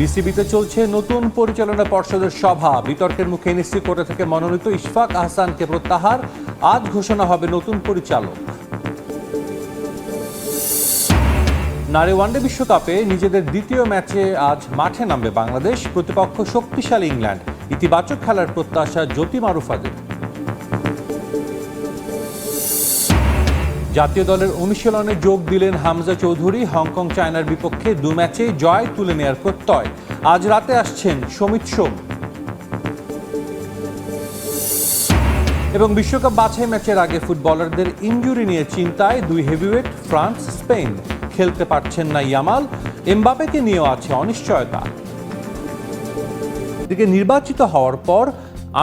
বিসিবিতে চলছে নতুন পরিচালনা পর্ষদের সভা। বিতর্কের মুখে এনএসসি কোটা থেকে মনোনীত ইশফাক আহসানকে প্রত্যাহার। আজ ঘোষণা হবে নতুন পরিচালক। নারী ওয়ানডে বিশ্বকাপে নিজেদের দ্বিতীয় ম্যাচে আজ মাঠে নামবে বাংলাদেশ। প্রতিপক্ষ শক্তিশালী ইংল্যান্ড। ইতিবাচক খেলার প্রত্যাশা জ্যোতি মারুফাদের। জাতীয় দলের অনুশীলনে যোগ দিলেন হামজা চৌধুরী। হংকং চায়নার বিপক্ষে 2 ম্যাচে জয় তুলে নেয়ার প্রত্যয়। আজ রাতে আসছেন সমিত সোম। এবং বিশ্বকাপ বাছাই ম্যাচের আগে ফুটবলারদের ইনজুরি নিয়ে চিন্তায় 2 হেভিওয়েট ফ্রান্স স্পেন। খেলতে পারছেন না ইয়ামাল। এমবাপেকে নিয়েও আছে অনিশ্চয়তা। এদিকে নির্বাচিত হওয়ার পর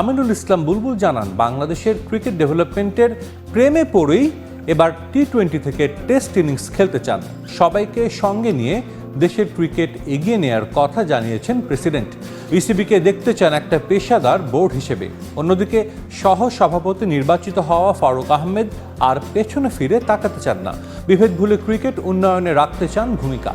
আমিনুল ইসলাম বুলবুল জানান, বাংলাদেশের ক্রিকেট ডেভেলপমেন্টের প্রেমে পড়েই এবার টি-20 থেকে টেস্ট ইনিংস খেলতে চান। সবাইকে সঙ্গে নিয়ে দেশের ক্রিকেট এগিয়ে নেয়ার কথা জানিয়েছেন প্রেসিডেন্ট। বিসিবিকে দেখতে চান একটা পেশাদার বোর্ড হিসেবে। অন্যদিকে সহ সভাপতি নির্বাচিত হওয়া ফারুক আহমেদ আর পেছনে ফিরে তাকাতে চান না। বিভেদ ভুলে ক্রিকেট উন্নয়নে রাখতে চান ভূমিকা।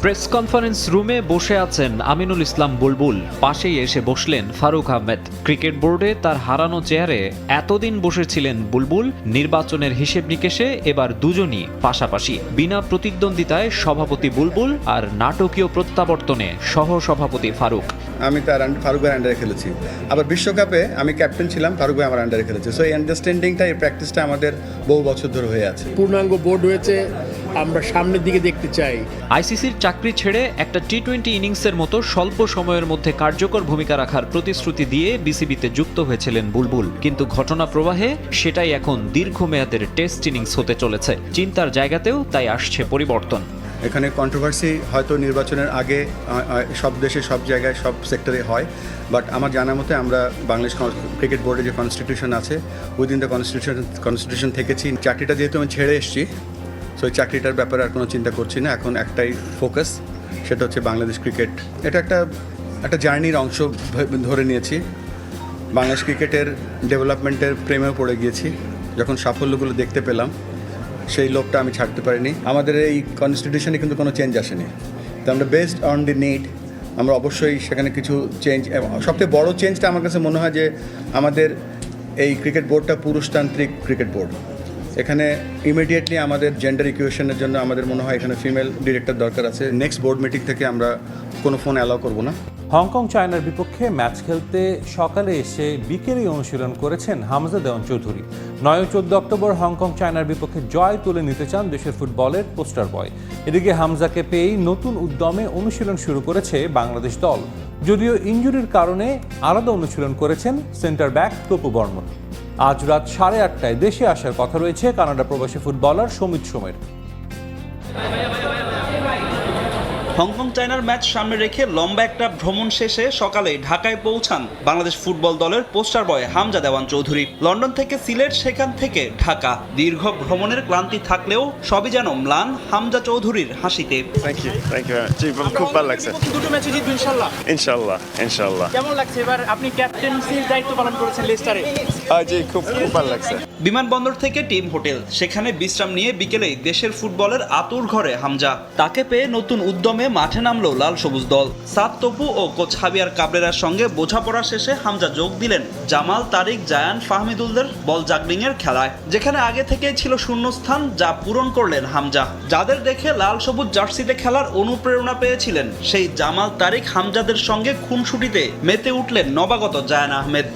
প্রেস কনফারেন্স রুমে বসে আছেন আমিনুল ইসলাম বুলবুল। পাশেই এসে বসলেন ফারুক আহমেদ। ক্রিকেট বোর্ডে তার হারানো চেয়ারে এতদিন বসেছিলেন বুলবুল। নির্বাচনের হিসেব নিকেশে এবার দুজনই পাশাপাশি। বিনা প্রতিদ্বন্দ্বিতায় সভাপতি বুলবুল আর নাটকীয় প্রত্যাবর্তনে সহ সভাপতি ফারুক। আমি তার ফারুক ভাইয়ের আন্ডারে খেলেছি, আবার বিশ্বকাপে আমি ক্যাপ্টেন ছিলাম, ফারুক ভাই আমার আন্ডারে খেলেছে। সো এই আন্ডারস্ট্যান্ডিংটা, এই প্র্যাকটিসটা আমাদের বহু বছর ধরে হয়ে আছে। পূর্ণাঙ্গ বোর্ড হয়েছে, আমরা সামনের দিকে দেখতে চাই। আইসিসির চাকরি ছেড়ে একটা টি-20 ইনিংসের মতো স্বল্প সময়ের মধ্যে কার্যকর ভূমিকা রাখার প্রতিশ্রুতি দিয়ে বিসিবিতে যুক্ত হয়েছিলেন বুলবুল। কিন্তু ঘটনা প্রবাহে সেটাই এখন দীর্ঘমেয়াদের টেস্ট ইনিংস হতে চলেছে। চিন্তার জায়গাতেও তাই আসছে পরিবর্তন। এখানে কন্ট্রোভার্সি হয়তো নির্বাচনের আগে সব দেশে, সব জায়গায়, সব সেক্টরে হয়, বাট আমার জানা মতে আমরা বাংলাদেশ ক্রিকেট বোর্ডে যে কনস্টিটিউশন আছে, উইদিন দ্য কনস্টিটিউশন থেকেছি। চাকরিটা যেহেতু আমি ছেড়ে এসেছি, সো এই চাকরিটার ব্যাপারে আর কোনো চিন্তা করছি না। এখন একটাই ফোকাস, সেটা হচ্ছে বাংলাদেশ ক্রিকেট। এটা একটা জার্নির অংশ ধরে নিয়েছি। বাংলাদেশ ক্রিকেটের ডেভেলপমেন্টের প্রেমেও পড়ে গিয়েছি। যখন সাফল্যগুলো দেখতে পেলাম, সেই লোকটা আমি ছাড়তে পারিনি। আমাদের এই কনস্টিটিউশনে কিন্তু কোনো চেঞ্জ আসেনি, তো আমরা বেসড অন দি নিড আমরা অবশ্যই সেখানে কিছু চেঞ্জ। সবথেকে বড় চেঞ্জটা আমার কাছে মনে হয় যে আমাদের এই ক্রিকেট বোর্ডটা পুরুষতান্ত্রিক ক্রিকেট বোর্ড। এখানে ইমিডিয়েটলি আমাদের জেন্ডার ইকুয়েশনের জন্য আমাদের মনে হয় এখানে ফিমেল ডিরেক্টর দরকার আছে। নেক্সট বোর্ড মিটিং থেকে আমরা কোনো ফোন অ্যালাউ করবো না। হংকং চায়নার বিপক্ষে ম্যাচ খেলতে সকালে এসে বিকেলেই অনুশীলন করেছেন হামজা দেওয়ান চৌধুরী। 9 ও 14 অক্টোবর হংকং চায়নার বিপক্ষে জয় তুলে নিতে চান দেশের ফুটবলের পোস্টার বয়। এদিকে হামজাকে পেয়েই নতুন উদ্যমে অনুশীলন শুরু করেছে বাংলাদেশ দল। যদিও ইনজুরির কারণে আলাদা অনুশীলন করেছেন সেন্টার ব্যাক তপু বর্মন। আজ রাত 8:30টায় দেশে আসার কথা রয়েছে কানাডা প্রবাসী ফুটবলার সমিত সোমের। হংকং চায়নার ম্যাচ সামনে রেখে লম্বা একটা ভ্রমণ শেষে সকালে ঢাকায় পৌঁছান বাংলাদেশ ফুটবল দলের পোস্টার বয় হামজা দেওয়ান চৌধুরী। লন্ডন থেকে সিলেট, সেখান থেকে ঢাকা। দীর্ঘ ভ্রমণের ক্লান্তি থাকলেও সবই যেন ম্লান হামজা চৌধুরীর হাসিতে। খুব ভালো লাগছে। দুটো ম্যাচে জিতবেন ইনশাআল্লাহ। ইনশাআল্লাহ। কেমন লাগছে এবার আপনি ক্যাপ্টেন্সির দায়িত্ব পালন করেছেন লেস্টারে? জি খুব ভালো লাগছে। বিমানবন্দর থেকে টিম হোটেল, সেখানে বিশ্রাম নিয়ে বিকেলেই দেশের ফুটবলের আতুর ঘরে হামজা। তাকে পেয়ে নতুন উদ্যমে মাঠে নামলো লাল সবুজ দল। সাদ তপু ও কোচ হাবিয়ার কাবরেরার সঙ্গে বোঝাপড়া শেষে হামজা যোগ দিলেন জামাল, তারিক, জায়ান, ফাহমিদুলদের বল জাগলিং এর খেলায়। যেখানে আগে থেকেই ছিল শূন্যস্থান, যা পূরণ করলেন হামজা। যাদের দেখে লাল সবুজ জার্সিতে খেলার অনুপ্রেরণা পেয়েছিলেন, সেই জামাল, তারিক, হামজাদের সঙ্গে খুনসুটিতে মেতে উঠলেন নবাগত জায়ান আহমেদ।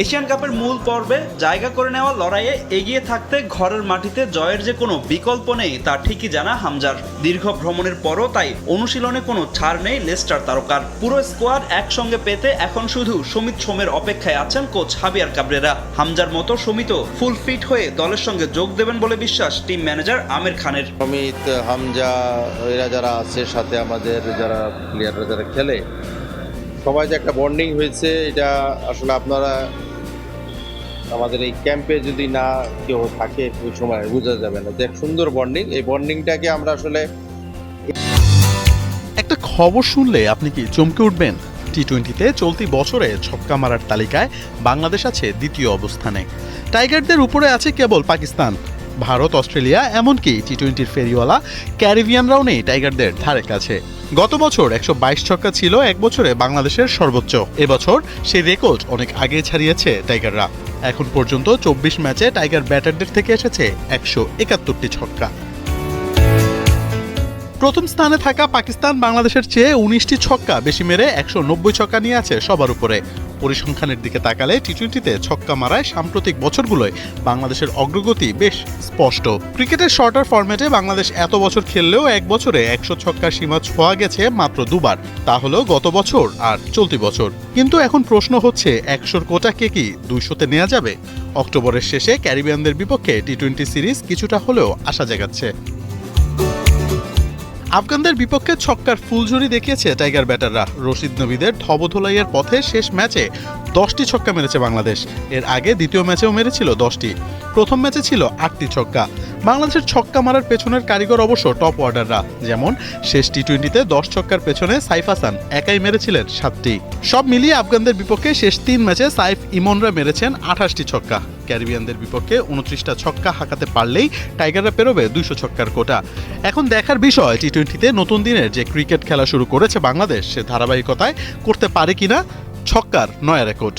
এশিয়ান কাপের মূল পর্বে জায়গা করে নেওয়া লড়াইয়ে এগিয়ে থাকতে ঘরের মাটিতে জয়ের যে কোনো বিকল্প নেই তা ঠিকই জানা হামজার। দীর্ঘ ভ্রমণের পরও তাই অনুশীলনে কোনো ছাড় নেই লেস্টার তারকার। পুরো স্কোয়াড একসঙ্গে পেতে এখন শুধু সমিত সোমের অপেক্ষায় আছেন কোচ হাবিয়ার কাবরেরা। হামজার মতো সমিতও ফুল ফিট হয়ে দলের সঙ্গে যোগ দেবেন বলে বিশ্বাস টিম ম্যানেজার আমির খানের। সমিত, হামজা, এরা যারা আছে সাথে আমাদের যারা প্লেয়াররা যারা খেলে, সবাই যে একটা বন্ডিং হয়েছে, এটা আসলে আপনারা আমাদের এই ক্যাম্পে যদি না কেউ থাকে ওই সময় বোঝা যাবে না যে এক সুন্দর বন্ডিং। এই বন্ডিংটাকে আমরা আসলে একটা খবর শুনলে আপনি কি চমকে উঠবেন? টি-20তে চলতি বছরে ছক্কা মারার তালিকায় বাংলাদেশ আছে দ্বিতীয় অবস্থানে। টাইগারদের উপরে আছে কেবল পাকিস্তান। ভারত, অস্ট্রেলিয়া, এমনকি টি-20 ফেরিওয়ালা ক্যারিবিয়ানরাও নেই টাইগারদের ধারে কাছে। গত বছর 122 ছক্কা ছিল এক বছরে বাংলাদেশের সর্বোচ্চ। এবছর সেই রেকর্ড অনেক আগে ছাড়িয়েছে টাইগাররা। এখন পর্যন্ত 24 ম্যাচে টাইগার ব্যাটারদের থেকে এসেছে 171টি ছক্কা। প্রথম স্থানে থাকা পাকিস্তান বাংলাদেশের চেয়ে 19টি ছক্কা বেশি মেরে 190 ছক্কা নিয়ে আছে সবার উপরে। পরিসংখ্যানের দিকে তাকালে টি-20তে ছক্কা মারায় সাম্প্রতিক বছরগুলোয় বাংলাদেশের অগ্রগতি বেশ স্পষ্ট। ক্রিকেটের শর্টার ফরম্যাটে বাংলাদেশ এত বছর খেললেও এক বছরে 100 ছক্কার সীমা ছোঁয়া গেছে মাত্র দুবার, তা হলো গত বছর আর চলতি বছর। কিন্তু এখন প্রশ্ন হচ্ছে 100-র কোটাকে কি 200-তে নেওয়া যাবে? অক্টোবরের শেষে ক্যারিবিয়ানদের বিপক্ষে টি-20 সিরিজ কিছুটা হলেও আশা জাগাচ্ছে। আফগানদের বিপক্ষে ছক্কার ফুলঝুরি দেখিয়েছে টাইগার ব্যাটাররা। রশিদ নবীদের ধবধোলাইয়ের পথে শেষ ম্যাচে 10টি ছক্কা মেরেছে বাংলাদেশ। এর আগে দ্বিতীয় ম্যাচেও মেরেছিল 10টি। প্রথম ম্যাচে ছিল 8টি ছক্কা। বাংলাদেশের ছক্কা মারার পেছনের কারিগর অবশ্য টপ অর্ডাররা। যেমন শেষ টি-20তে 10 ছক্কার পেছনে সাইফ হাসান একাই মেরেছিলেন 7টি। সব মিলিয়ে আফগানদের বিপক্ষে শেষ 3 ম্যাচে সাইফ ইমনরা মেরেছেন 28টি ছক্কা। ক্যারিবিয়ানদের বিপক্ষে 29টা ছক্কা হাঁকাতে পারলেই টাইগাররা পেরোবে 200 ছক্কার কোটা। এখন দেখার বিষয় টি-20তে নতুন দিনের যে ক্রিকেট খেলা শুরু করেছে বাংলাদেশ, সে ধারাবাহিকতায় করতে পারে কিনা ছক্কার নয়া রেকর্ড।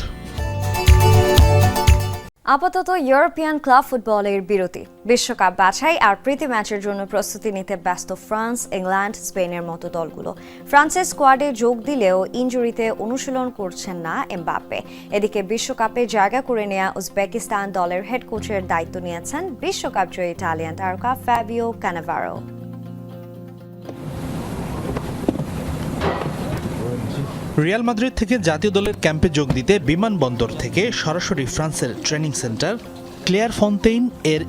আপাতত ইউরোপিয়ান ক্লাব ফুটবলের বিরতি। বিশ্বকাপ বাছাই আর প্রীতি ম্যাচের জন্য প্রস্তুতি নিতে ব্যস্ত ফ্রান্স, ইংল্যান্ড, স্পেনের মতো দলগুলো। ফ্রান্সের স্কোয়াডে যোগ দিলেও ইনজুরিতে অনুশীলন করছেন না এমবাপ্পে। এদিকে বিশ্বকাপে জায়গা করে নেওয়া উজবেকিস্তান দলের হেড কোচের দায়িত্ব নিয়েছেন বিশ্বকাপ জয়ী ইটালিয়ান তারকা ফ্যাবিও ক্যানাভারো। রিয়াল মাদ্রিদ থেকে জাতীয় দলের ক্যাম্পে যোগ দিতে বিমানবন্দর থেকে সরাসরি ফ্রান্সের ট্রেনিং সেন্টার ক্লেয়ার ফন্তেইন এর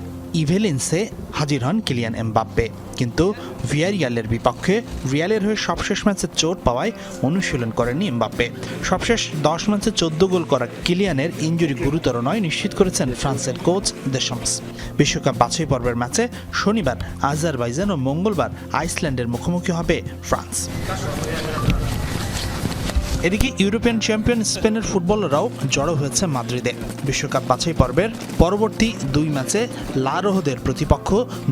ইভেলিন্সে হাজির হন কিলিয়ান এমবাপ্পে। কিন্তু ভিয়ারিয়ালের বিপক্ষে রিয়ালের হয়ে সবশেষ ম্যাচে চোট পাওয়ায় অনুশীলন করেননি এমবাপ্পে। সবশেষ 10 ম্যাচে 14 গোল করা কিলিয়ানের ইনজুরি গুরুতর নয় নিশ্চিত করেছেন ফ্রান্সের কোচ দেশামস। বিশ্বকাপ বাছাই পর্বের ম্যাচে শনিবার আজারবাইজান ও মঙ্গলবার আইসল্যান্ডের মুখোমুখি হবে ফ্রান্স। এদিকে ইউরোপিয়ান চ্যাম্পিয়ন স্পেনের ফুটবলাররাও জড়ো হয়েছে মাদ্রিদে। বিশ্বকাপ বাছাই পর্বের পরবর্তী 2 ম্যাচে লা রোহদের প্রতিপক্ষ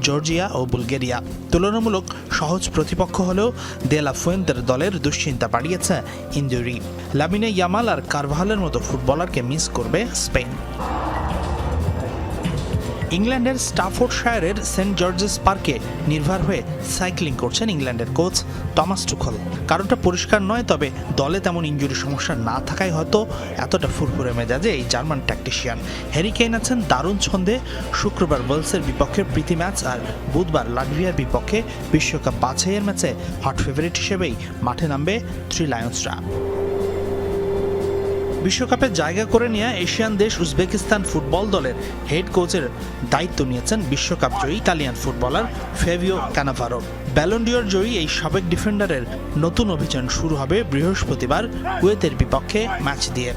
জর্জিয়া ও বুলগেরিয়া। তুলনামূলক সহজ প্রতিপক্ষ হলেও দে লা ফুয়েন্তের দলের দুশ্চিন্তা বাড়িয়েছে ইনজুরি। লামিনে ইয়ামাল আর কারভালের মতো ফুটবলারকে মিস করবে স্পেন। ইংল্যান্ডের স্টাফোর্ডশায়ারের সেন্ট জর্জেস পার্কে নির্ভর হয়ে সাইক্লিং করছেন ইংল্যান্ডের কোচ টমাস টুখল। কারণটা পরিষ্কার নয়, তবে দলে তেমন ইনজুরি সমস্যা না থাকায় হয়তো এতটা ফুরফুরে মেজাজে এই জার্মান ট্যাকটিশিয়ান। হ্যারি কেইন আছেন দারুণ ছন্দে। শুক্রবার ওয়েলসের বিপক্ষে প্রীতি ম্যাচ আর বুধবার লাটভিয়ার বিপক্ষে বিশ্বকাপ বাছাইয়ের ম্যাচে হট ফেভারিট হিসেবেই মাঠে নামবে থ্রি লায়ন্সরা। বিশ্বকাপে জায়গা করে নিয়ে এশিয়ান দেশ উজবেকিস্তান ফুটবল দলের হেড কোচের দায়িত্ব নিয়েছেন বিশ্বকাপ জয়ী Italian footballer ফেবিও Cannavaro. Ballon d'Or জয়ী এই সাবেক ডিফেন্ডারের নতুন অভিযান শুরু হবে বৃহস্পতিবার কুয়েতের বিপক্ষে ম্যাচ দিয়ে।